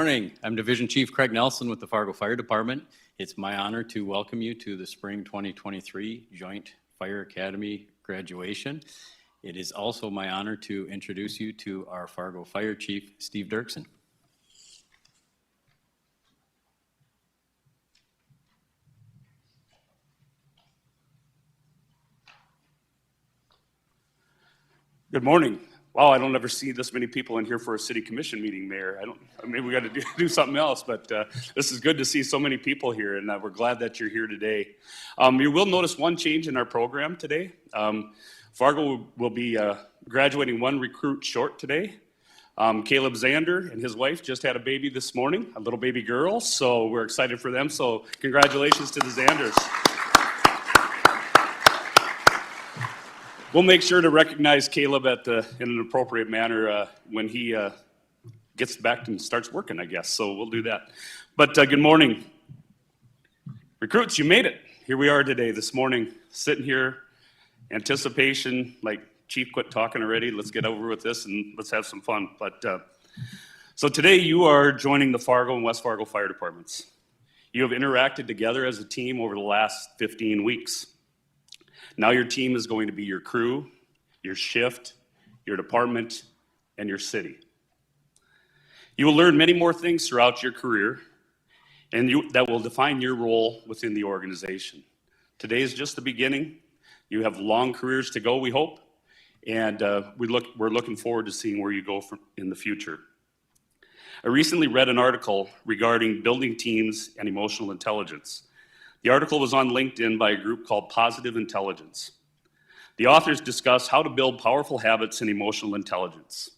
Morning. I'm Division Chief Craig Nelson with the Fargo Fire Department. It's my honor to welcome you to the Spring 2023 Joint Fire Academy graduation. It is also my honor to introduce you to our Fargo Fire Chief, Steve Dirksen. Good morning. Wow, I don't ever see this many people in here for a city commission meeting, Mayor. Maybe we got to do something else, but this is good to see so many people here, and we're glad that you're here today. You will notice one change in our program today. Fargo will be graduating one recruit short today. Caleb Zander and his wife just had a baby this morning, a little baby girl, so we're excited for them. So congratulations to the Zanders. We'll make sure to recognize Caleb in an appropriate manner when he gets back and starts working, I guess. So we'll do that. But good morning. Recruits, you made it. Here we are today, this morning, sitting here, anticipation, like, Chief, quit talking already. Let's get over with this and let's have some fun. But so today you are joining the Fargo and West Fargo Fire Departments. You have interacted together as a team over the last 15 weeks. Now your team is going to be your crew, your shift, your department, and your city. You will learn many more things throughout your career, and that will define your role within the organization. Today is just the beginning. You have long careers to go, we hope, and we're looking forward to seeing where you go in the future. I recently read an article regarding building teams and emotional intelligence. The article was on LinkedIn by a group called Positive Intelligence. The authors discuss how to build powerful habits and emotional intelligence.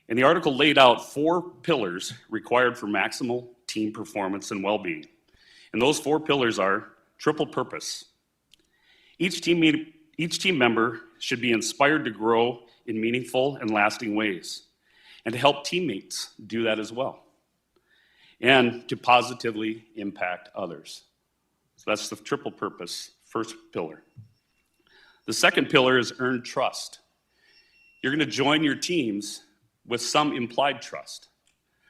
And the article laid out 4 pillars required for maximal team performance and well-being. And those 4 pillars are triple purpose. Each team member should be inspired to grow in meaningful and lasting ways, and to help teammates do that as well, and to positively impact others. So that's the triple purpose, first pillar. The second pillar is earn trust. You're going to join your teams with some implied trust,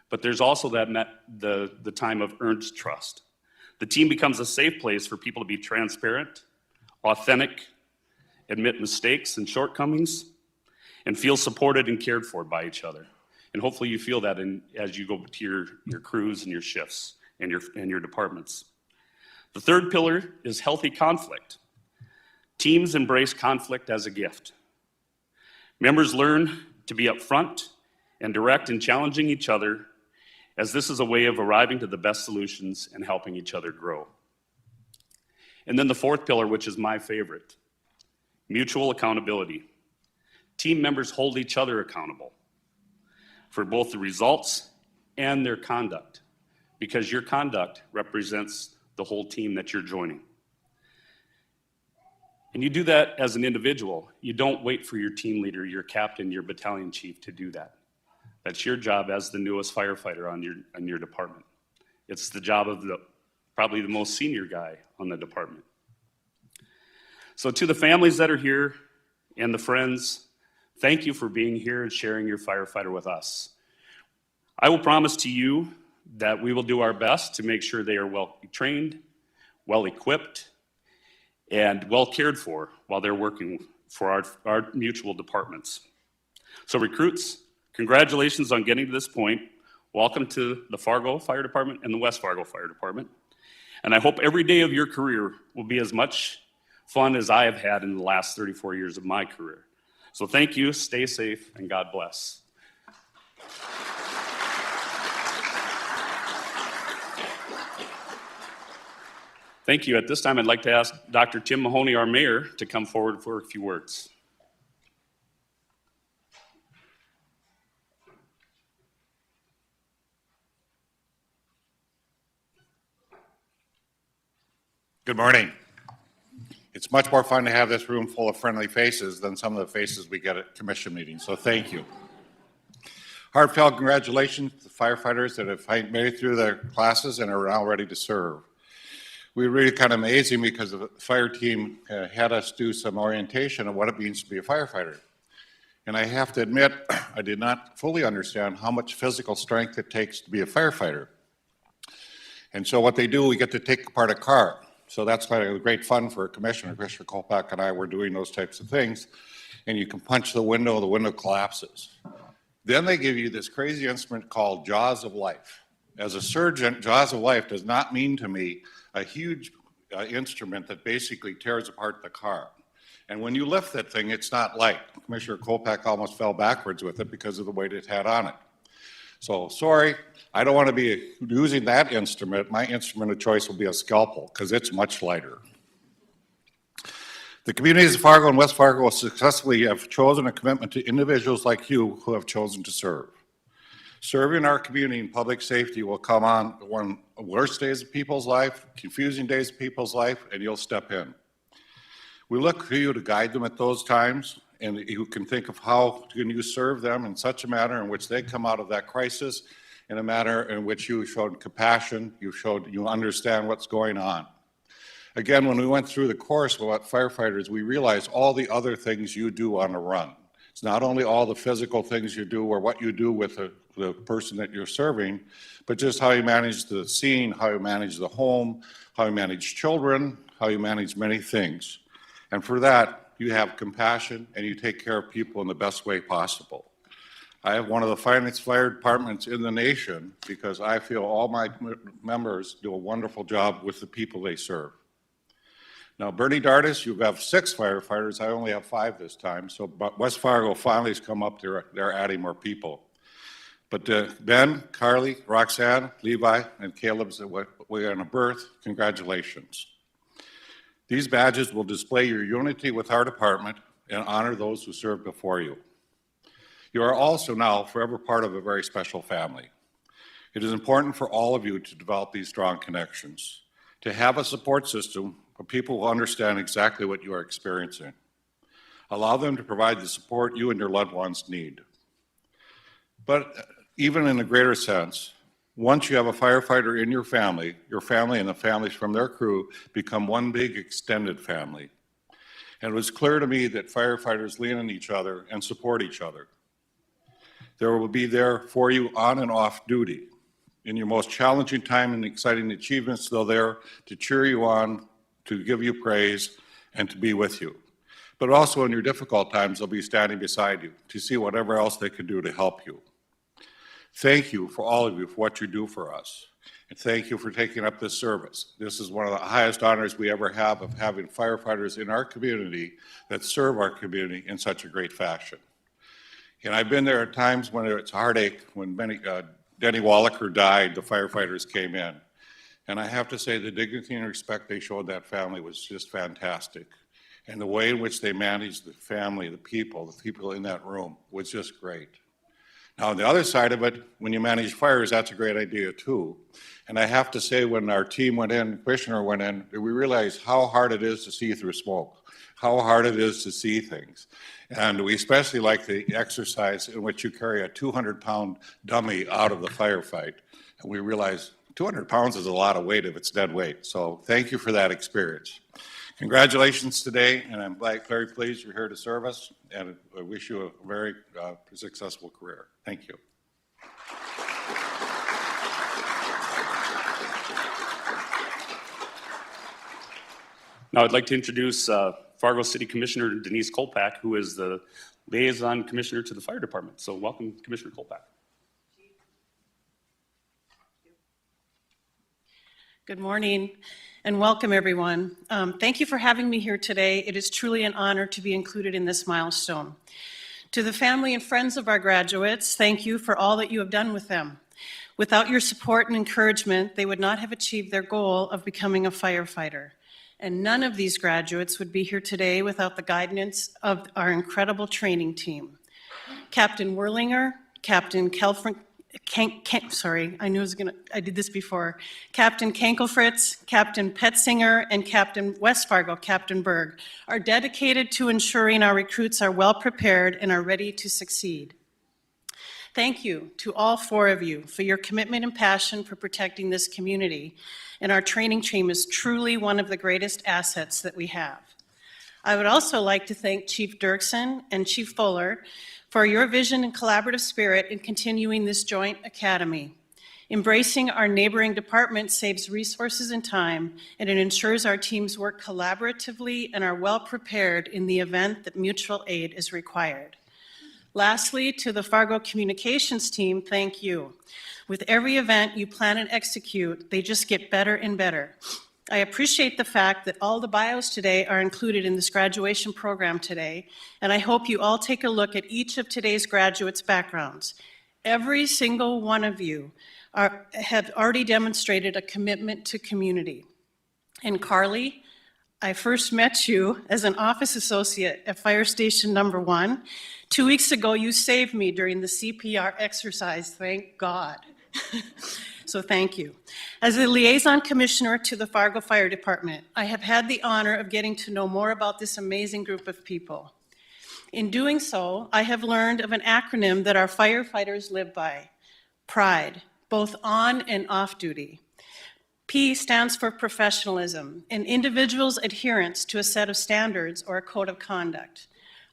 but there's also the time of earned trust. The team becomes a safe place for people to be transparent, authentic, admit mistakes and shortcomings, and feel supported and cared for by each other. And hopefully you feel that as you go to your crews and your shifts and your departments. The third pillar is healthy conflict. Teams embrace conflict as a gift. Members learn to be upfront and direct in challenging each other, as this is a way of arriving to the best solutions and helping each other grow. And then the fourth pillar, which is my favorite, mutual accountability. Team members hold each other accountable for both the results and their conduct, because your conduct represents the whole team that you're joining. And you do that as an individual. You don't wait for your team leader, your captain, your battalion chief to do that. That's your job as the newest firefighter on your department. It's the job of probably the most senior guy on the department. So to the families that are here and the friends, thank you for being here and sharing your firefighter with us. I will promise to you that we will do our best to make sure they are well trained, well equipped, and well cared for while they're working for our mutual departments. So recruits, congratulations on getting to this point. Welcome to the Fargo Fire Department and the West Fargo Fire Department. And I hope every day of your career will be as much fun as I have had in the last 34 years of my career. So thank you, stay safe, and God bless. Thank you. At this time, I'd like to ask Dr. Tim Mahoney, our mayor, to come forward for a few words. Good morning. It's much more fun to have this room full of friendly faces than some of the faces we get at commission meetings, so thank you. Heartfelt congratulations to the firefighters that have made it through their classes and are now ready to serve. We were really kind of amazing because the fire team had us do some orientation on what it means to be a firefighter. And I have to admit, I did not fully understand how much physical strength it takes to be a firefighter. And so what they do, we get to take apart a car. So that's kind of great fun for a commissioner. Commissioner Kolpak and I were doing those types of things. And you can punch the window collapses. Then they give you this crazy instrument called Jaws of Life. As a surgeon, Jaws of Life does not mean to me a huge instrument that basically tears apart the car. And when you lift that thing, it's not light. Commissioner Kolpak almost fell backwards with it because of the weight it had on it. So sorry, I don't want to be using that instrument. My instrument of choice will be a scalpel because it's much lighter. The communities of Fargo and West Fargo will successfully have chosen a commitment to individuals like you who have chosen to serve. Serving our community in public safety will come on one of the worst days of people's life, confusing days of people's life, and you'll step in. We look to you to guide them at those times, and you can think of how can you serve them in such a manner in which they come out of that crisis in a manner in which you showed compassion, you understand what's going on. Again, when we went through the course about firefighters, we realized all the other things you do on a run. It's not only all the physical things you do or what you do with the person that you're serving, but just how you manage the scene, how you manage the home, how you manage children, how you manage many things. And for that, you have compassion and you take care of people in the best way possible. I have one of the finest fire departments in the nation because I feel all my members do a wonderful job with the people they serve. Now, Bernie Dardis, you have 6 firefighters. I only have 5 this time. So West Fargo finally has come up. They're adding more people. But Ben, Carly, Roxanne, Levi, and Caleb's we're on a birth. Congratulations. These badges will display your unity with our department and honor those who served before you. You are also now forever part of a very special family. It is important for all of you to develop these strong connections, to have a support system for people who understand exactly what you are experiencing. Allow them to provide the support you and your loved ones need. But even in a greater sense, once you have a firefighter in your family and the families from their crew become one big extended family. And it was clear to me that firefighters lean on each other and support each other. There will be there for you on and off duty. In your most challenging time and exciting achievements, they're there to cheer you on, to give you praise, and to be with you. But also in your difficult times, they'll be standing beside you to see whatever else they can do to help you. Thank you for all of you for what you do for us. And thank you for taking up this service. This is one of the highest honors we ever have of having firefighters in our community that serve our community in such a great fashion. And I've been there at times when it's a heartache, when Denny Wallaker died, the firefighters came in. And I have to say the dignity and respect they showed that family was just fantastic. And the way in which they managed the family, the people in that room was just great. Now, on the other side of it, when you manage fires, that's a great idea too. And I have to say, when our team went in, the commissioner went in, we realized how hard it is to see through smoke, how hard it is to see things. And we especially like the exercise in which you carry a 200-pound dummy out of the firefight. And we realized 200 pounds is a lot of weight if it's dead weight. So thank you for that experience. Congratulations today, and I'm very pleased you're here to serve us, and I wish you a very successful career. Thank you. Now I'd like to introduce Fargo City Commissioner Denise Kolpak, who is the liaison commissioner to the fire department. So welcome, Commissioner Kolpak. Good morning and welcome, everyone. Thank you for having me here today. It is truly an honor to be included in this milestone. To the family and friends of our graduates, thank you for all that you have done with them. Without your support and encouragement, they would not have achieved their goal of becoming a firefighter. And none of these graduates would be here today without the guidance of our incredible training team. Captain Werlinger, Captain Kelfrin, I did this before. Captain Kankelfritz, Captain Petzinger, and Captain West Fargo, Captain Berg, are dedicated to ensuring our recruits are well prepared and are ready to succeed. Thank you to all 4 of you for your commitment and passion for protecting this community, and our training team is truly one of the greatest assets that we have. I would also like to thank Chief Dirksen and Chief Fuller for your vision and collaborative spirit in continuing this joint academy. Embracing our neighboring departments saves resources and time, and it ensures our teams work collaboratively and are well prepared in the event that mutual aid is required. Lastly, to the Fargo Communications team, thank you. With every event you plan and execute, they just get better and better. I appreciate the fact that all the bios today are included in this graduation program today, and I hope you all take a look at each of today's graduates' backgrounds. Every single one of you have already demonstrated a commitment to community. And Carly, I first met you as an office associate at Fire Station Number 1. 2 weeks ago, you saved me during the CPR exercise, thank God. So thank you. As a liaison commissioner to the Fargo Fire Department, I have had the honor of getting to know more about this amazing group of people. In doing so, I have learned of an acronym that our firefighters live by, PRIDE, both on and off duty. P stands for professionalism, an individual's adherence to a set of standards or a code of conduct.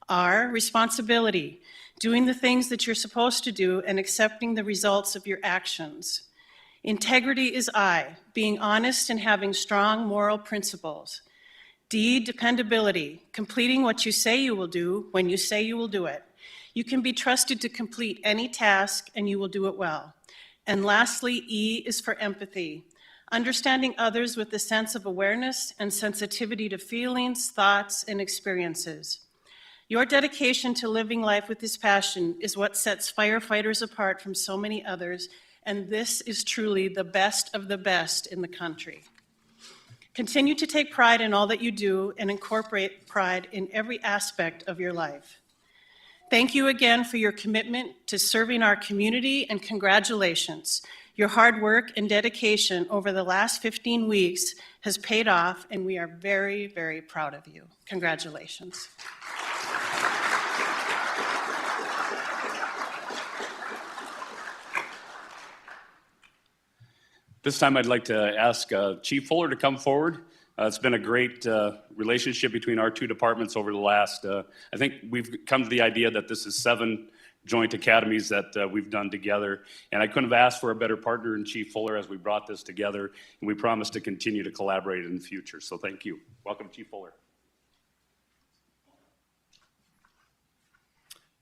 R, responsibility, doing the things that you're supposed to do and accepting the results of your actions. Integrity is I, being honest and having strong moral principles. D, dependability, completing what you say you will do when you say you will do it. You can be trusted to complete any task and you will do it well. And lastly, E is for empathy, understanding others with a sense of awareness and sensitivity to feelings, thoughts, and experiences. Your dedication to living life with this passion is what sets firefighters apart from so many others, and this is truly the best of the best in the country. Continue to take pride in all that you do and incorporate pride in every aspect of your life. Thank you again for your commitment to serving our community, and congratulations. Your hard work and dedication over the last 15 weeks has paid off, and we are very, very proud of you. Congratulations. This time I'd like to ask Chief Fuller to come forward. It's been a great relationship between our two departments over the last, I think we've come to the idea that this is 7 joint academies that we've done together. And I couldn't have asked for a better partner in Chief Fuller as we brought this together, and we promise to continue to collaborate in the future. So thank you. Welcome, Chief Fuller.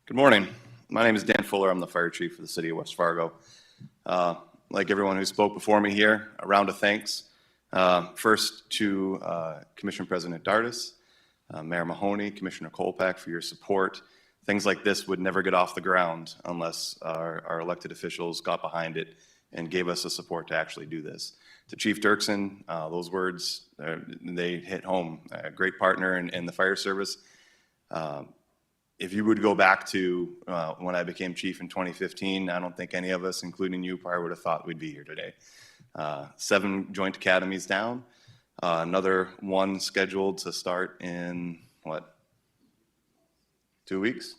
Good morning. My name is Dan Fuller. I'm the fire chief for the city of West Fargo. Like everyone who spoke before me here, a round of thanks. First to Commission President Dardis, Mayor Mahoney, Commissioner Kolpak for your support. Things like this would never get off the ground unless our elected officials got behind it and gave us the support to actually do this. To Chief Dirksen, those words, they hit home. A great partner in the fire service. If you would go back to when I became chief in 2015, I don't think any of us, including you, probably would have thought we'd be here today. 7 joint academies down, another one scheduled to start in, what, 2 weeks?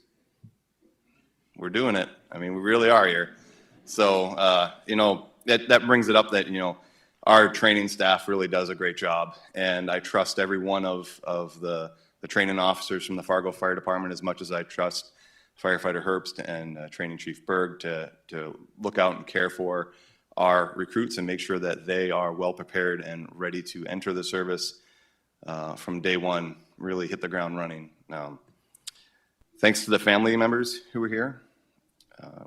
We're doing it. I mean, we really are here. So, you know, that brings it up that, you know, our training staff really does a great job, and I trust every one of the training officers from the Fargo Fire Department as much as I trust Firefighter Herbst and Training Chief Berg to look out and care for our recruits and make sure that they are well prepared and ready to enter the service from day one, really hit the ground running. Thanks to the family members who were here.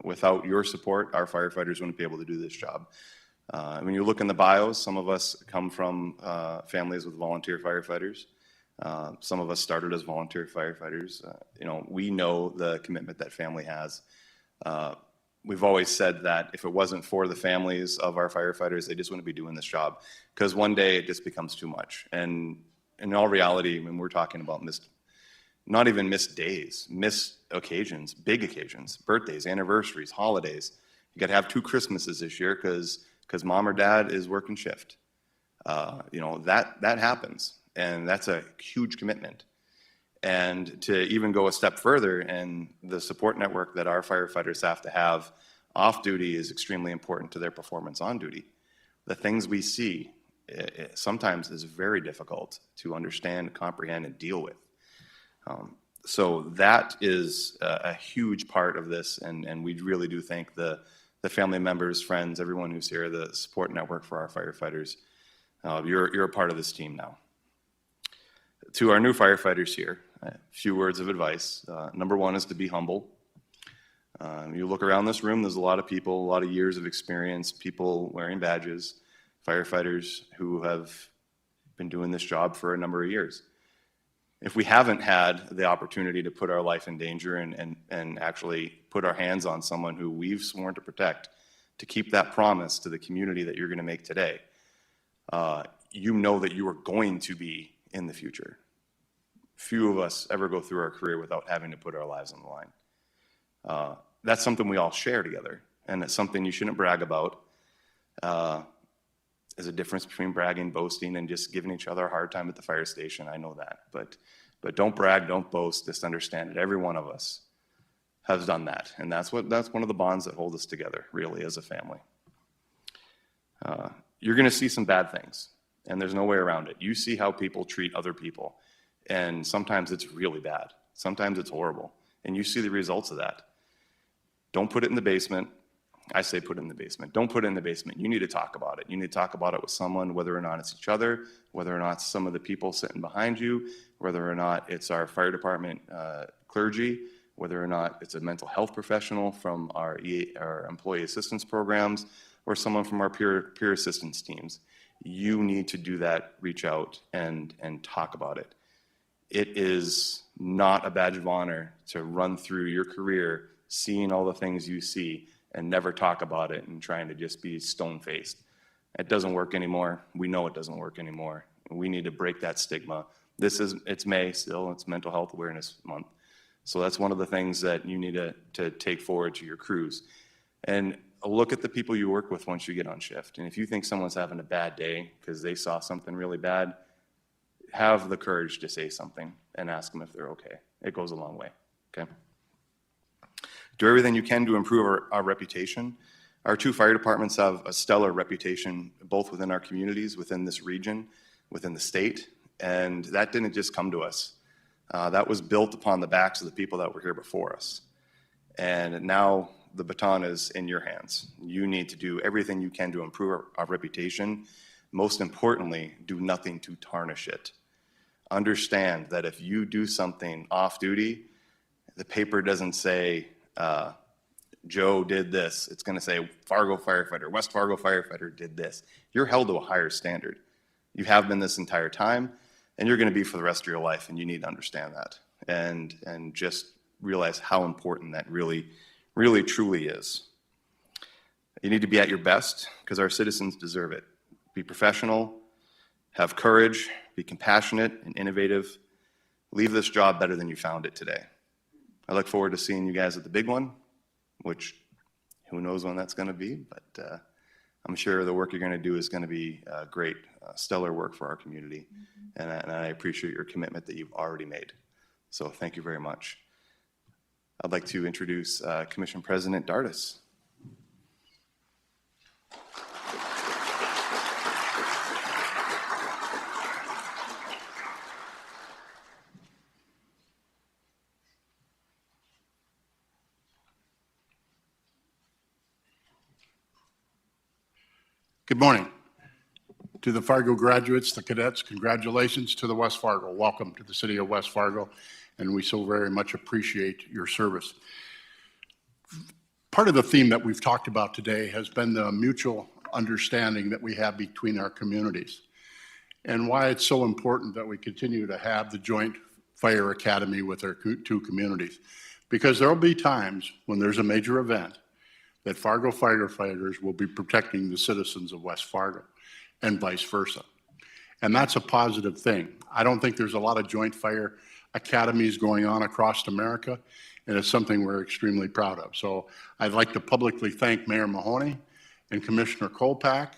Without your support, our firefighters wouldn't be able to do this job. When you look in the bios, some of us come from families with volunteer firefighters. Some of us started as volunteer firefighters. You know, we know the commitment that family has. We've always said that if it wasn't for the families of our firefighters, they just wouldn't be doing this job, because one day it just becomes too much. And in all reality, when we're talking about not even missed days, missed occasions, big occasions, birthdays, anniversaries, holidays. You got to have 2 Christmases this year because mom or dad is working shift. You know, that happens. And that's a huge commitment. And to even go a step further, and the support network that our firefighters have to have off duty is extremely important to their performance on duty. The things we see sometimes is very difficult to understand, comprehend, and deal with. So that is a huge part of this, and we really do thank the family members, friends, everyone who's here, the support network for our firefighters. You're a part of this team now. To our new firefighters here, a few words of advice. Number one is to be humble. You look around this room, there's a lot of people, a lot of years of experience, people wearing badges, firefighters who have been doing this job for a number of years. If we haven't had the opportunity to put our life in danger and actually put our hands on someone who we've sworn to protect, to keep that promise to the community that you're going to make today, you know that you are going to be in the future. Few of us ever go through our career without having to put our lives on the line. That's something we all share together, and it's something you shouldn't brag about. There's a difference between bragging, boasting, and just giving each other a hard time at the fire station. I know that, but don't brag, don't boast. Just understand that every one of us has done that, and that's one of the bonds that hold us together, really, as a family. You're going to see some bad things, and there's no way around it. You see how people treat other people, and sometimes it's really bad. Sometimes it's horrible, and you see the results of that. Don't put it in the basement. I say put it in the basement. Don't put it in the basement. You need to talk about it. You need to talk about it with someone, whether or not it's each other, whether or not it's some of the people sitting behind you, whether or not it's our fire department clergy, whether or not it's a mental health professional from our employee assistance programs, or someone from our peer assistance teams. You need to do that, reach out and talk about it. It is not a badge of honor to run through your career seeing all the things you see and never talk about it and trying to just be stone-faced. It doesn't work anymore. We know it doesn't work anymore. We need to break that stigma. It's May still, it's Mental Health Awareness Month. So that's one of the things that you need to take forward to your crews. And look at the people you work with once you get on shift. And if you think someone's having a bad day because they saw something really bad, have the courage to say something and ask them if they're okay. It goes a long way, okay? Do everything you can to improve our reputation. Our two fire departments have a stellar reputation, both within our communities, within this region, within the state, and that didn't just come to us. That was built upon the backs of the people that were here before us. And now the baton is in your hands. You need to do everything you can to improve our reputation. Most importantly, do nothing to tarnish it. Understand that if you do something off duty, the paper doesn't say, Joe did this. It's going to say Fargo firefighter, West Fargo firefighter did this. You're held to a higher standard. You have been this entire time, and you're going to be for the rest of your life, and you need to understand that and just realize how important that really truly is. You need to be at your best because our citizens deserve it. Be professional, have courage, be compassionate and innovative. Leave this job better than you found it today. I look forward to seeing you guys at the big one, which who knows when that's going to be, but I'm sure the work you're going to do is going to be great, stellar work for our community, and I appreciate your commitment that you've already made. So thank you very much. I'd like to introduce Commission President Dardis. Good morning. To the Fargo graduates, the cadets, congratulations to the West Fargo. Welcome to the city of West Fargo, and we so very much appreciate your service. Part of the theme that we've talked about today has been the mutual understanding that we have between our communities and why it's so important that we continue to have the joint fire academy with our two communities. Because there will be times when there's a major event that Fargo firefighters will be protecting the citizens of West Fargo and vice versa. And that's a positive thing. I don't think there's a lot of joint fire academies going on across America, and it's something we're extremely proud of. So I'd like to publicly thank Mayor Mahoney and Commissioner Kolpak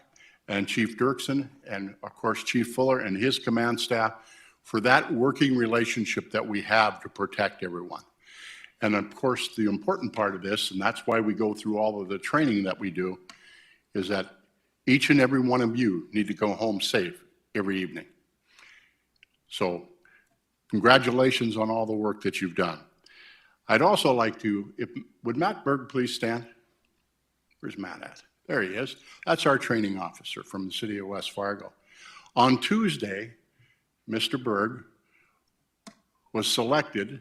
and Chief Dirksen and of course Chief Fuller and his command staff for that working relationship that we have to protect everyone. And of course, the important part of this, and that's why we go through all of the training that we do, is that each and every one of you need to go home safe every evening. So Congratulations on all the work that you've done. I'd also like to, would Matt Berg please stand? Where's Matt at? There he is. That's our training officer from the city of West Fargo. On Tuesday, Mr. Berg was selected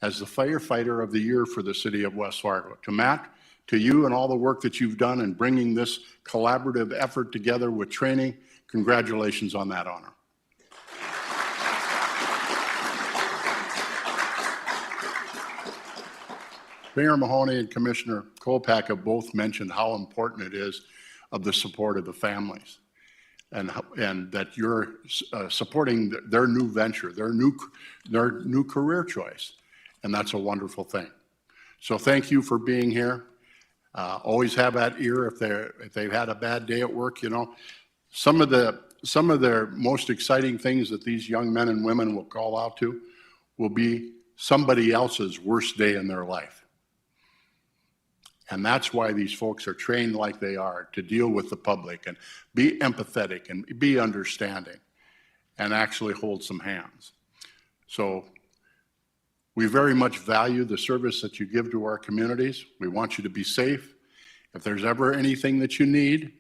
as the firefighter of the year for the city of West Fargo. To Matt, to you and all the work that you've done in bringing this collaborative effort together with training, congratulations on that honor. Mayor Mahoney and Commissioner Kolpak have both mentioned how important it is of the support of the families and that you're supporting their new venture, their new career choice. And that's a wonderful thing. So thank you for being here. Always have that ear if they've had a bad day at work, you know. Some of their most exciting things that these young men and women will call out to will be somebody else's worst day in their life. And that's why these folks are trained like they are, to deal with the public and be empathetic and be understanding and actually hold some hands. So we very much value the service that you give to our communities. We want you to be safe. If there's ever anything that you need,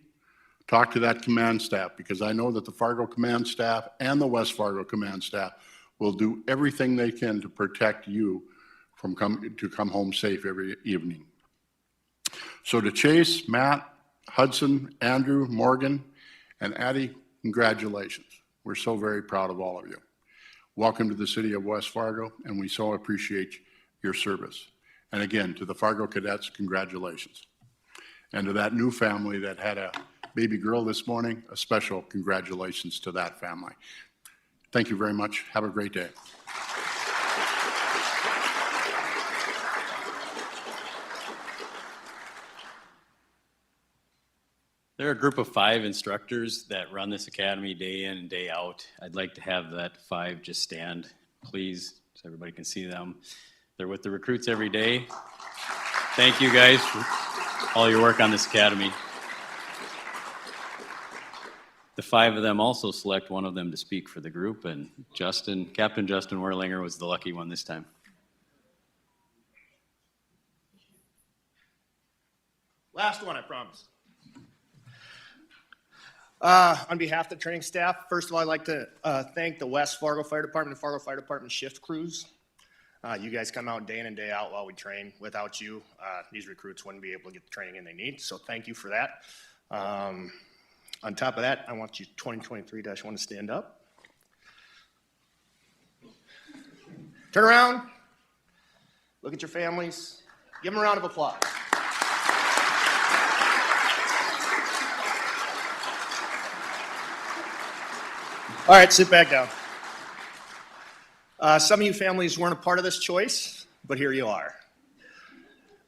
talk to that command staff, because I know that the Fargo command staff and the West Fargo command staff will do everything they can to protect you from come home safe every evening. So to Chase, Matt, Hudson, Andrew, Morgan, and Addie, congratulations. We're so very proud of all of you. Welcome to the city of West Fargo, and we so appreciate your service. And again, to the Fargo cadets, congratulations. And to that new family that had a baby girl this morning, a special congratulations to that family. Thank you very much. Have a great day. There are a group of 5 instructors that run this academy day in and day out. I'd like to have that 5 just stand, please, so everybody can see them. They're with the recruits every day. Thank you guys for all your work on this academy. The 5 of them also select one of them to speak for the group, and Captain Justin Werlinger was the lucky one this time. Last one, I promise. On behalf of the training staff, first of all, I'd like to thank the West Fargo Fire Department and Fargo Fire Department shift crews. You guys come out day in and day out while we train. Without you, these recruits wouldn't be able to get the training they need, so thank you for that. On top of that, I want you 2023-1 to stand up. Turn around, look at your families, give them a round of applause. All right, sit back down. Some of you families weren't a part of this choice, but here you are.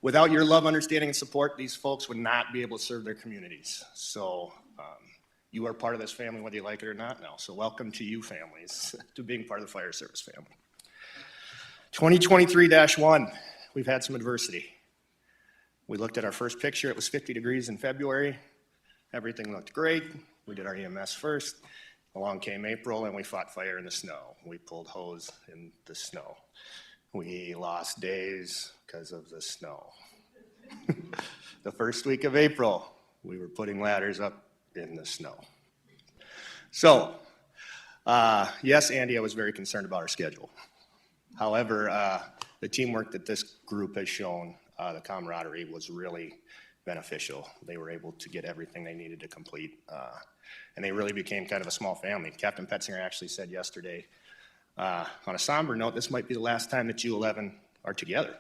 Without your love, understanding, and support, these folks would not be able to serve their communities. So you are part of this family, whether you like it or not now. So welcome to you families, to being part of the fire service family. 2023-1, we've had some adversity. We looked at our first picture, it was 50 degrees in February. Everything looked great. We did our EMS first. Along came April and we fought fire in the snow. We pulled hose in the snow. We lost days because of the snow. The first week of April, we were putting ladders up in the snow. So, yes, Andy, I was very concerned about our schedule. However, the teamwork that this group has shown, the camaraderie was really beneficial. They were able to get everything they needed to complete. And they really became kind of a small family. Captain Petzinger actually said yesterday, on a somber note, this might be the last time that you 11 are together.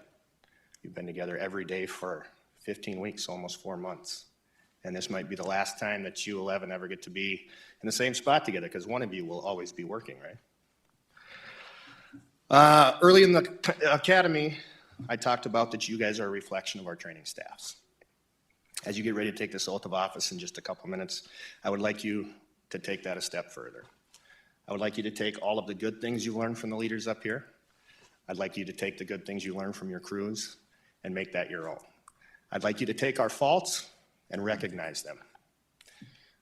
You've been together every day for 15 weeks, almost 4 months. And this might be the last time that you 11 ever get to be in the same spot together, because one of you will always be working, right? Early in the academy, I talked about that you guys are a reflection of our training staffs. As you get ready to take this oath of office in just a couple minutes, I would like you to take that a step further. I would like you to take all of the good things you learned from the leaders up here. I'd like you to take the good things you learned from your crews and make that your own. I'd like you to take our faults and recognize them.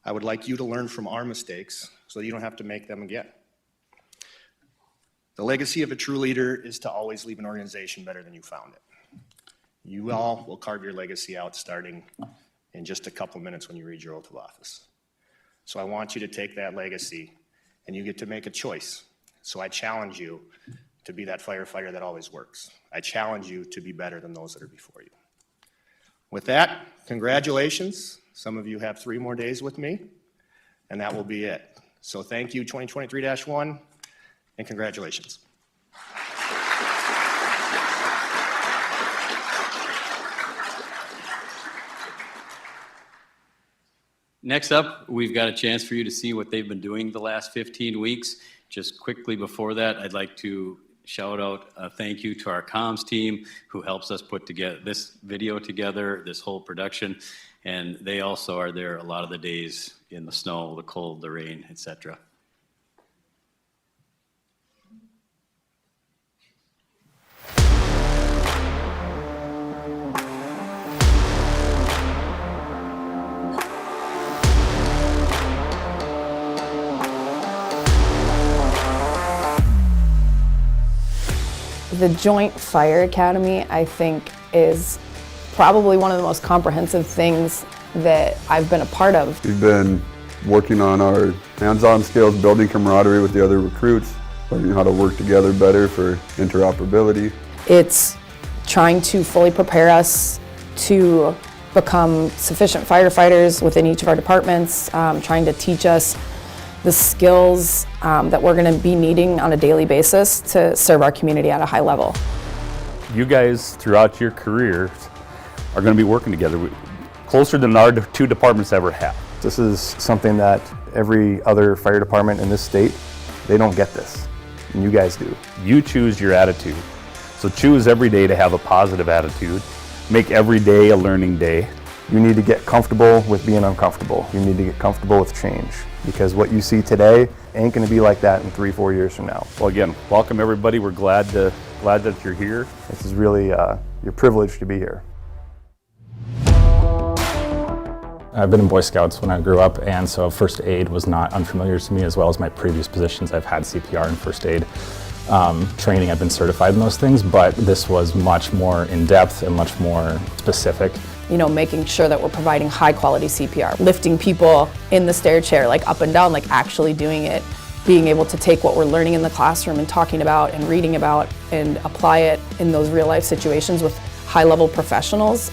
I would like you to learn from our mistakes so you don't have to make them again. The legacy of a true leader is to always leave an organization better than you found it. You all will carve your legacy out starting in just a couple minutes when you read your oath of office. So I want you to take that legacy and you get to make a choice. So I challenge you to be that firefighter that always works. I challenge you to be better than those that are before you. With that, congratulations. Some of you have 3 more days with me, and that will be it. So thank you, 2023-1, and congratulations. Next up, we've got a chance for you to see what they've been doing the last 15 weeks. Just quickly before that, I'd like to shout out a thank you to our comms team who helps us put together this video together, this whole production. And they also are there a lot of the days in the snow, the cold, the rain, etc. The Joint Fire Academy, I think, is probably one of the most comprehensive things that I've been a part of. We've been working on our hands-on skills, building camaraderie with the other recruits, learning how to work together better for interoperability. It's trying to fully prepare us to become sufficient firefighters within each of our departments, trying to teach us the skills that we're going to be needing on a daily basis to serve our community at a high level. You guys throughout your careers are going to be working together closer than our 2 departments ever have. This is something that every other fire department in this state, they don't get this, and you guys do. You choose your attitude. So choose every day to have a positive attitude. Make every day a learning day. You need to get comfortable with being uncomfortable. You need to get comfortable with change, because what you see today ain't going to be like that in 3-4 years from now. Well, again, welcome everybody. We're glad that you're here. This is really your privilege to be here. I've been in Boy Scouts when I grew up, and so first aid was not unfamiliar to me, as well as my previous positions. I've had CPR and first aid training. I've been certified in those things, but this was much more in-depth and much more specific. You know, making sure that we're providing high quality CPR, lifting people in the stair chair, like up and down, like actually doing it, being able to take what we're learning in the classroom and talking about and reading about and apply it in those real life situations with high level professionals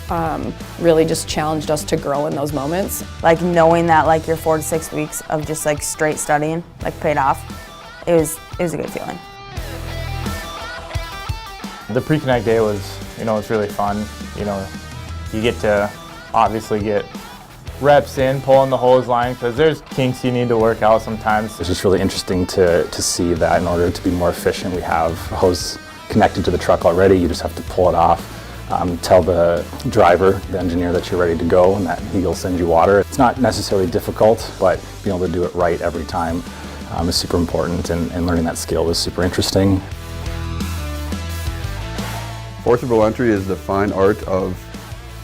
really just challenged us to grow in those moments. Like knowing that like your 4 to 6 weeks of just like straight studying like paid off, it was a good feeling. The pre-connect day was, it's really fun. You get to obviously get reps in, pulling the hose line, because there's kinks you need to work out sometimes. It's just really interesting to see that in order to be more efficient, we have a hose connected to the truck already. You just have to pull it off, tell the driver, the engineer that you're ready to go, and that he'll send you water. It's not necessarily difficult, but being able to do it right every time is super important, and learning that skill was super interesting. Forcible entry is the fine art of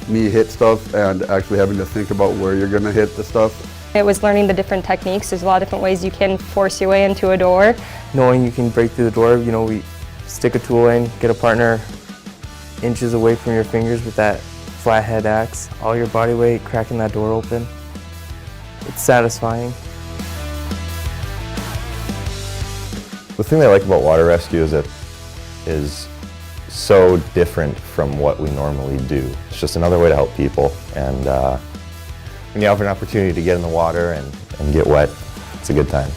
me hit stuff and actually having to think about where you're going to hit the stuff. It was learning the different techniques. There's a lot of different ways you can force your way into a door. Knowing you can break through the door, we stick a tool in, get a partner inches away from your fingers with that flathead axe, all your body weight cracking that door open. It's satisfying. The thing I like about water rescue is it is so different from what we normally do. It's just another way to help people, and when you have an opportunity to get in the water and get wet, it's a good time.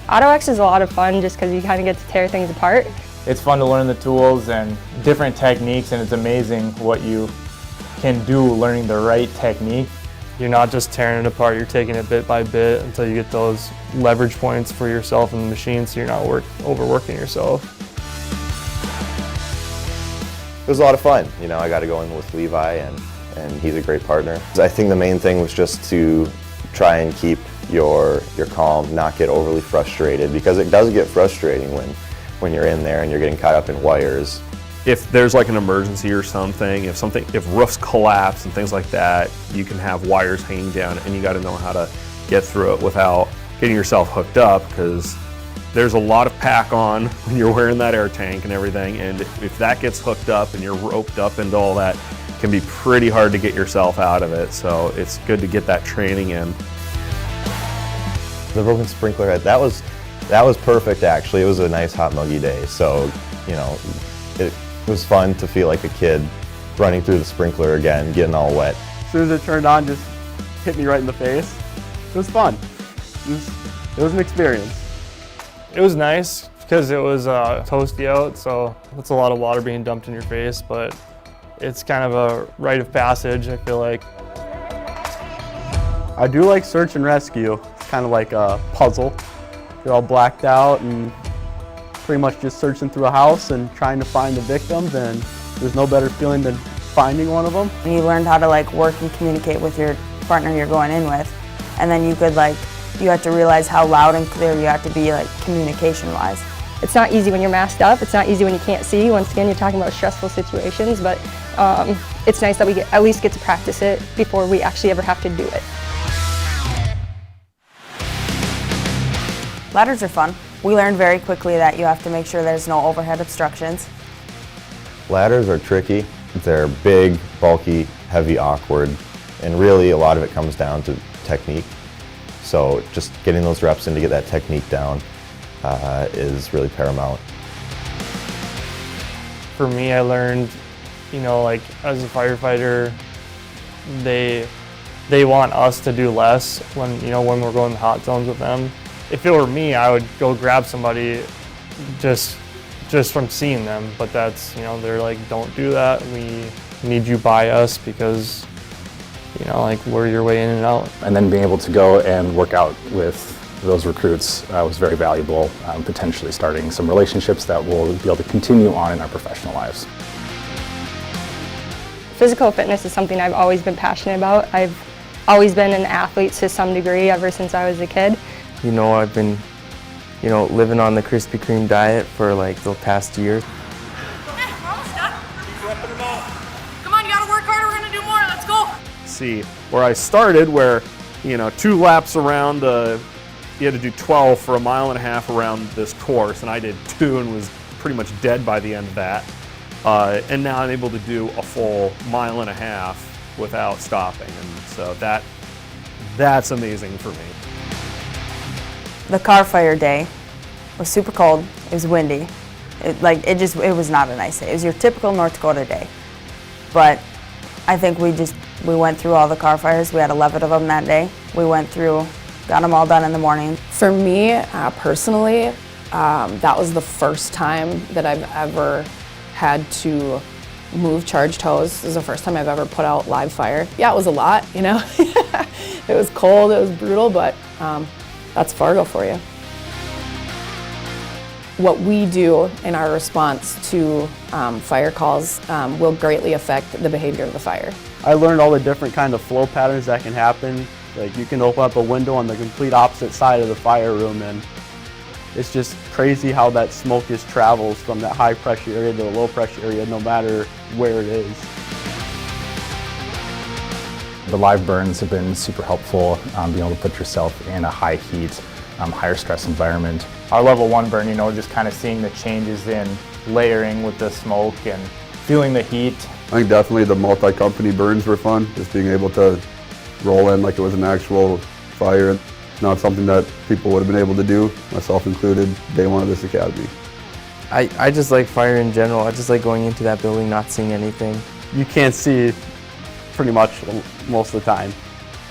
AutoX is a lot of fun just because you kind of get to tear things apart. It's fun to learn the tools and different techniques, and it's amazing what you can do learning the right technique. You're not just tearing it apart, you're taking it bit by bit until you get those leverage points for yourself and the machine, so you're not overworking yourself. It was a lot of fun. I got to go in with Levi, and he's a great partner. I think the main thing was just to try and keep your calm, not get overly frustrated, because it does get frustrating when you're in there and you're getting caught up in wires. If there's like an emergency or something, if roofs collapse and things like that, you can have wires hanging down, and you got to know how to get through it without getting yourself hooked up, because there's a lot of pack on when you're wearing that air tank and everything, and if that gets hooked up and you're roped up into all that, it can be pretty hard to get yourself out of it, so it's good to get that training in. The broken sprinkler head, that was perfect actually. It was a nice hot muggy day, so you know, it was fun to feel like a kid running through the sprinkler again, getting all wet. As soon as it turned on, just hit me right in the face. It was fun. It was an experience. It was nice because it was toasty out, so it's a lot of water being dumped in your face, but it's kind of a rite of passage, I feel like. I do like search and rescue. It's kind of like a puzzle. You're all blacked out and pretty much just searching through a house and trying to find the victims, and there's no better feeling than finding one of them. You learned how to like work and communicate with your partner you're going in with, and then you could like, you have to realize how loud and clear you have to be like communication-wise. It's not easy when you're masked up. It's not easy when you can't see. Once again, you're talking about stressful situations, but it's nice that we at least get to practice it before we actually ever have to do it. Ladders are fun. We learned very quickly that you have to make sure there's no overhead obstructions. Ladders are tricky. They're big, bulky, heavy, awkward, and really a lot of it comes down to technique. So just getting those reps in to get that technique down is really paramount. For me, I learned, you know, like as a firefighter, they want us to do less when, you know, when we're going to hot zones with them. If it were me, I would go grab somebody just from seeing them, but that's, you know, they're like, don't do that. We need you by us because, you know, like we're your way in and out. And then being able to go and work out with those recruits was very valuable, potentially starting some relationships that will be able to continue on in our professional lives. Physical fitness is something I've always been passionate about. I've always been an athlete to some degree ever since I was a kid. You know, I've been, you know, living on the Krispy Kreme diet for like the past year. Okay, we're almost done. Come on, you gotta work harder, we're gonna do more, let's go. See, where I started, where, you know, 2 laps around, you had to do 12 for 1.5 miles around this course, and I did 2 and was pretty much dead by the end of that. And now I'm able to do a full 1.5 miles without stopping, and so that's amazing for me. The car fire day was super cold, it was windy. It was not a nice day. It was your typical North Dakota day. But I think we went through all the car fires. We had 11 of them that day. We went through, got them all done in the morning. For me, personally, that was the first time that I've ever had to move charged hose. This is the first time I've ever put out live fire. Yeah, it was a lot, you know. It was cold, it was brutal, but that's Fargo for you. What we do in our response to fire calls will greatly affect the behavior of the fire. I learned all the different kind of flow patterns that can happen. Like you can open up a window on the complete opposite side of the fire room, and it's just crazy how that smoke just travels from that high pressure area to the low pressure area, no matter where it is. The live burns have been super helpful, being able to put yourself in a high heat, higher stress environment. Our level 1 burn, you know, just kind of seeing the changes in layering with the smoke and feeling the heat. I think definitely the multi-company burns were fun, just being able to roll in like it was an actual fire. Not something that people would have been able to do, myself included, day one of this academy. I just like fire in general. I just like going into that building, not seeing anything. You can't see pretty much most of the time.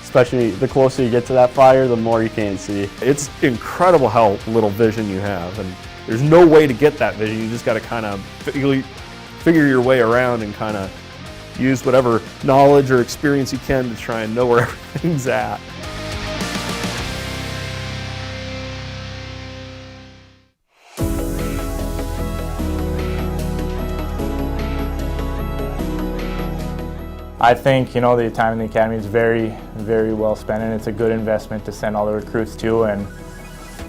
Especially the closer you get to that fire, the more you can't see. It's incredible how little vision you have, and there's no way to get that vision. You just got to kind of figure your way around and kind of use whatever knowledge or experience you can to try and know where everything's at. I think, you know, the time in the academy is very, very well spent, and it's a good investment to send all the recruits to. And,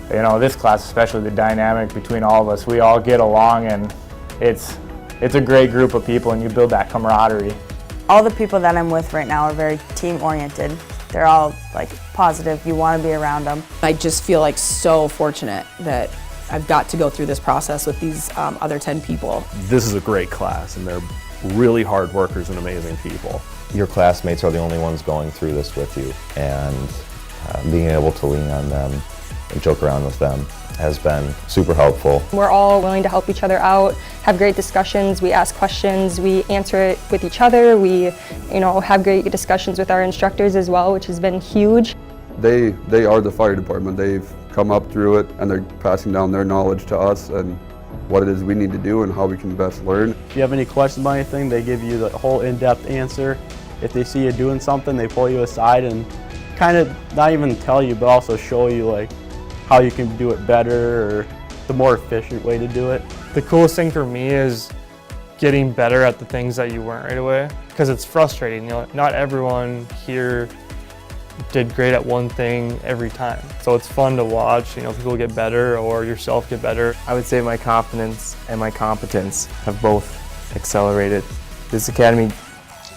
you know, this class, especially the dynamic between all of us, we all get along, and it's a great group of people, and you build that camaraderie. All the people that I'm with right now are very team-oriented. They're all like positive. You want to be around them. I just feel like so fortunate that I've got to go through this process with these other 10 people. This is a great class, and they're really hard workers and amazing people. Your classmates are the only ones going through this with you, and being able to lean on them and joke around with them has been super helpful. We're all willing to help each other out, have great discussions, we ask questions, we answer it with each other, we have great discussions with our instructors as well, which has been huge. They are the fire department. They've come up through it, and they're passing down their knowledge to us and what it is we need to do and how we can best learn. If you have any questions about anything, they give you the whole in-depth answer. If they see you doing something, they pull you aside and kind of not even tell you, but also show you like how you can do it better or the more efficient way to do it. The coolest thing for me is getting better at the things that you weren't right away, because it's frustrating. Not everyone here did great at one thing every time. So it's fun to watch, people get better or yourself get better. I would say my confidence and my competence have both accelerated. This academy,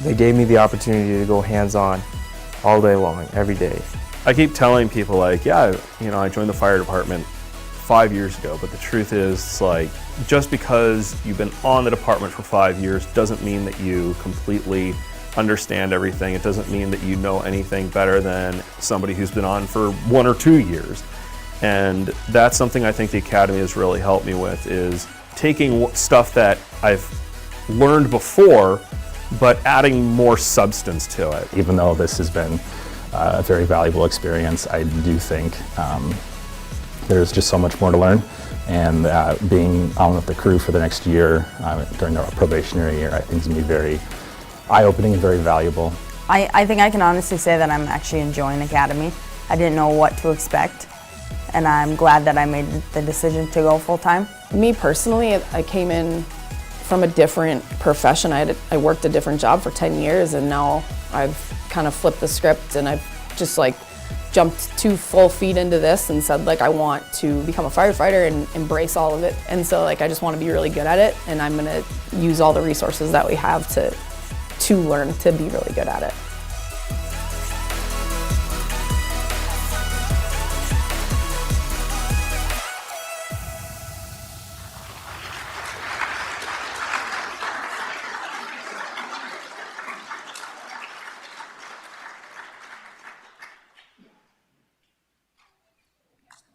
they gave me the opportunity to go hands-on all day long, every day. I keep telling people like, yeah, I joined the fire department 5 years ago, but the truth is, like, just because you've been on the department for 5 years doesn't mean that you completely understand everything. It doesn't mean that you know anything better than somebody who's been on for 1 or 2 years. And that's something I think the academy has really helped me with, is taking stuff that I've learned before, but adding more substance to it. Even though this has been a very valuable experience, I do think there's just so much more to learn. And being on with the crew for the next year, during our probationary year, I think is going to be very eye-opening and very valuable. I think I can honestly say that I'm actually enjoying Academy. I didn't know what to expect, and I'm glad that I made the decision to go full-time. Me personally, I came in from a different profession. I worked a different job for 10 years, and now I've kind of flipped the script, and I've just like jumped 2 full feet into this and said like I want to become a firefighter and embrace all of it. And so like I just want to be really good at it, and I'm gonna use all the resources that we have to learn to be really good at it.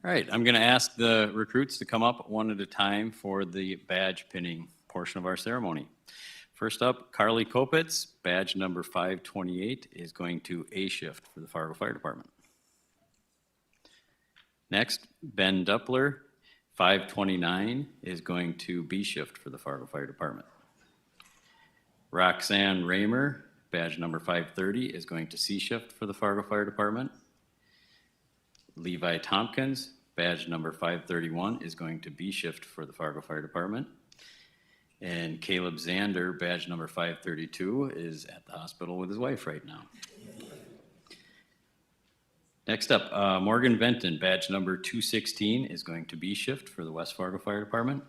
All right, I'm going to ask the recruits to come up one at a time for the badge pinning portion of our ceremony. First up, Carly Kopitz, badge number 528, is going to A shift for the Fargo Fire Department. Next, Ben Duppler, 529, is going to B shift for the Fargo Fire Department. Roxanne Raymer, badge number 530, is going to C shift for the Fargo Fire Department. Levi Tompkins, badge number 531, is going to B shift for the Fargo Fire Department. And Caleb Zander, badge number 532, is at the hospital with his wife right now. Next up, Morgan Benton, badge number 216, is going to B shift for the West Fargo Fire Department.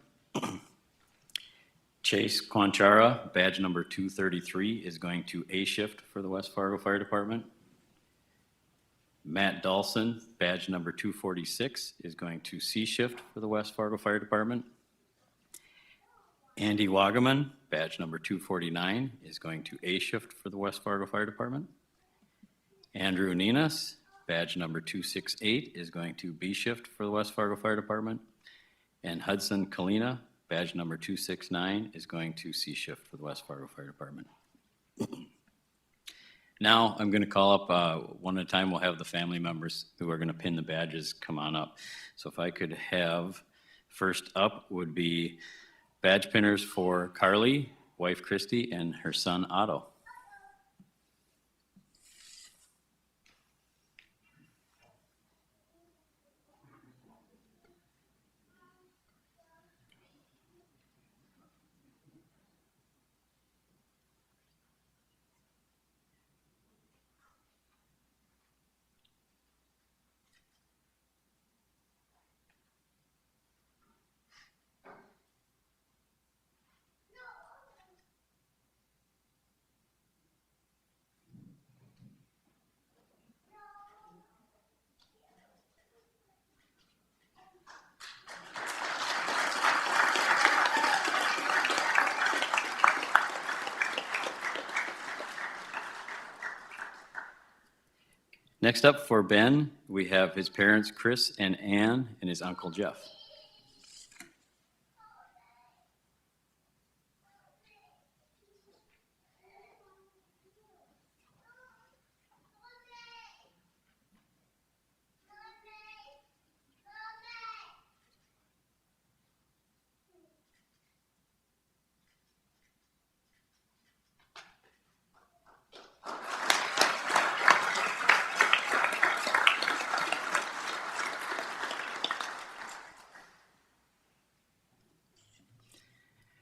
Chase Quanchara, badge number 233, is going to A shift for the West Fargo Fire Department. Matt Dawson, badge number 246, is going to C shift for the West Fargo Fire Department. Andy Wagaman, badge number 249, is going to A shift for the West Fargo Fire Department. Andrew Ninas, badge number 268, is going to B shift for the West Fargo Fire Department. And Hudson Kalina, badge number 269, is going to C shift for the West Fargo Fire Department. Now I'm going to call up one at a time. We'll have the family members who are going to pin the badges come on up. So if I could have, first up would be badge pinners for Carly, wife Christy, and her son Otto. Next up for Ben, we have his parents, Chris and Ann, and his uncle, Jeff.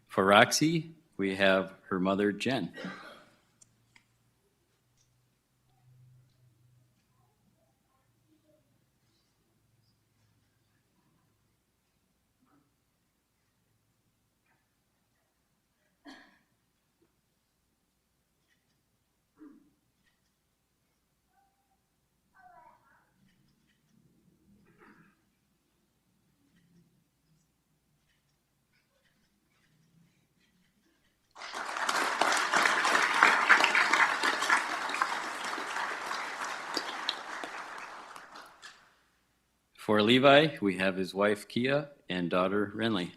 For Roxy, we have her mother, Jen. For Levi, we have his wife, Kia, and daughter, Renly.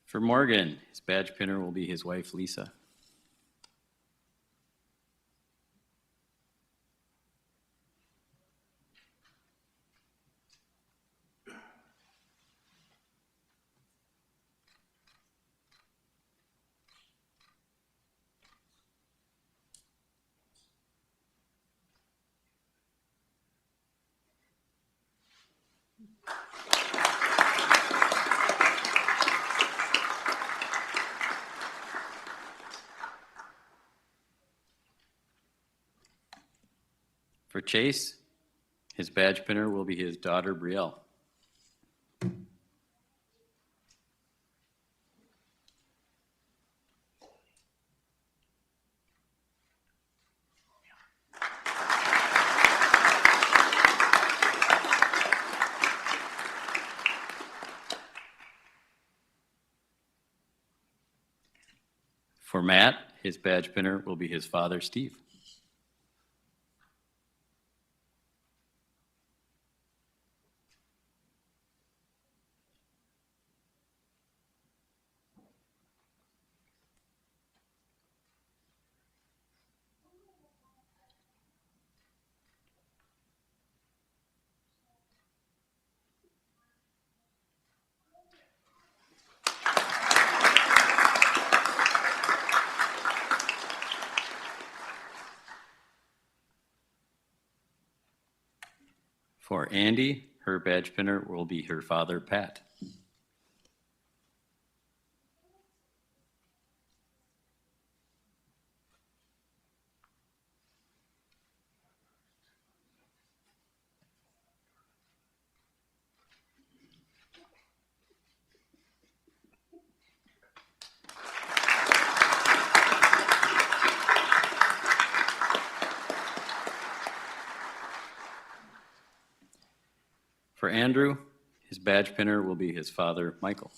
For Morgan, his badge pinner will be his wife, Lisa. For Chase, his badge pinner will be his daughter, Brielle. For Matt, his badge pinner will be his father, Steve. For Andy, her badge pinner will be her father, Pat. For Andrew, his badge pinner will be his father, Michael.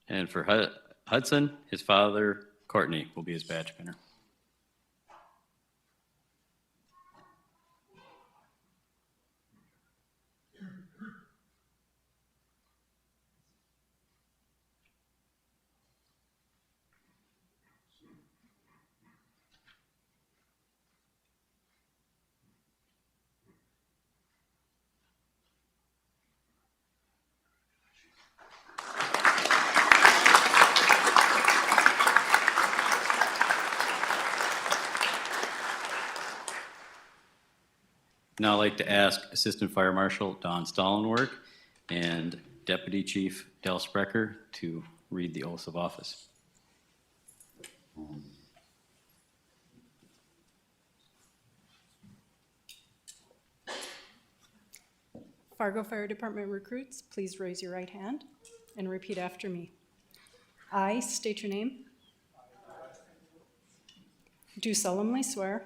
And for Hudson, his father, Courtney, will be his badge pinner. Now I'd like to ask Assistant Fire Marshal Don Stallenwerk and Deputy Chief Del Sprecher to read the oaths of office. Fargo Fire Department recruits, please raise your right hand and repeat after me. I state your name. Do solemnly swear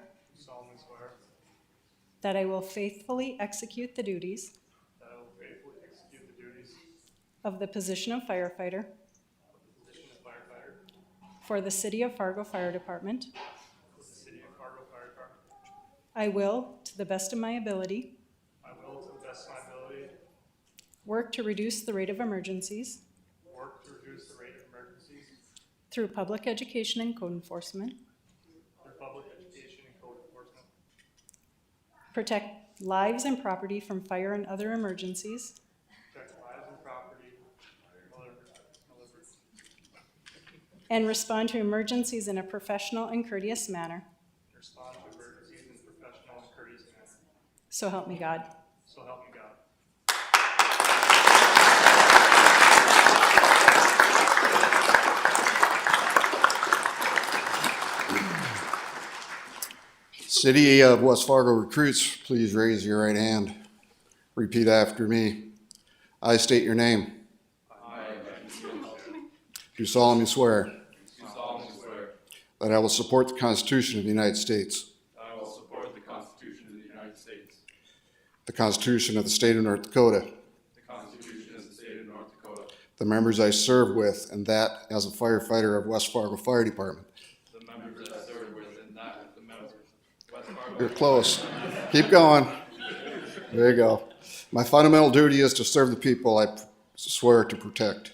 that I will faithfully execute the duties of the position of firefighter for the City of Fargo Fire Department. I will, to the best of my ability, work to reduce the rate of emergencies through public education and code enforcement, protect lives and property from fire and other emergencies, and respond to emergencies in a professional and courteous manner. So help me God. So help me God. City of West Fargo recruits, please raise your right hand. Repeat after me. I state your name. Do solemnly swear that I will support the Constitution of the United States, the Constitution of the State of North Dakota, the members I serve with, and that as a firefighter of West Fargo Fire Department. You're close. Keep going. There you go. My fundamental duty is to serve the people I swear to protect.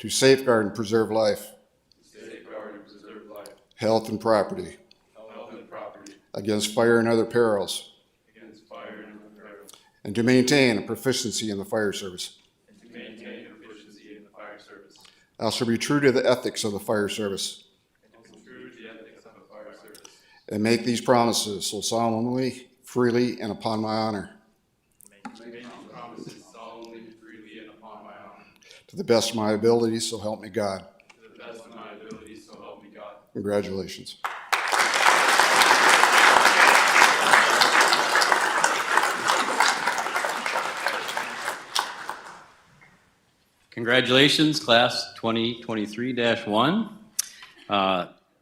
To safeguard and preserve life. Health and property. Against fire and other perils. And to maintain a proficiency in the fire service. I shall be true to the ethics of the fire service. And make these promises so solemnly, freely, and upon my honor. To the best of my abilities, so help me God. Congratulations. Congratulations, Class 2023-1.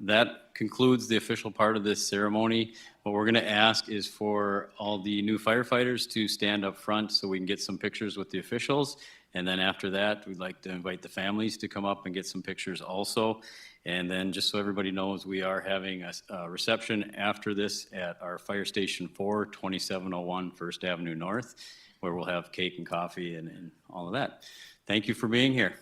That concludes the official part of this ceremony. What we're going to ask is for all the new firefighters to stand up front so we can get some pictures with the officials. And then after that, we'd like to invite the families to come up and get some pictures also. And then just so everybody knows, we are having a reception after this at our Fire Station 4, 2701 First Avenue North, where we'll have cake and coffee and all of that. Thank you for being here.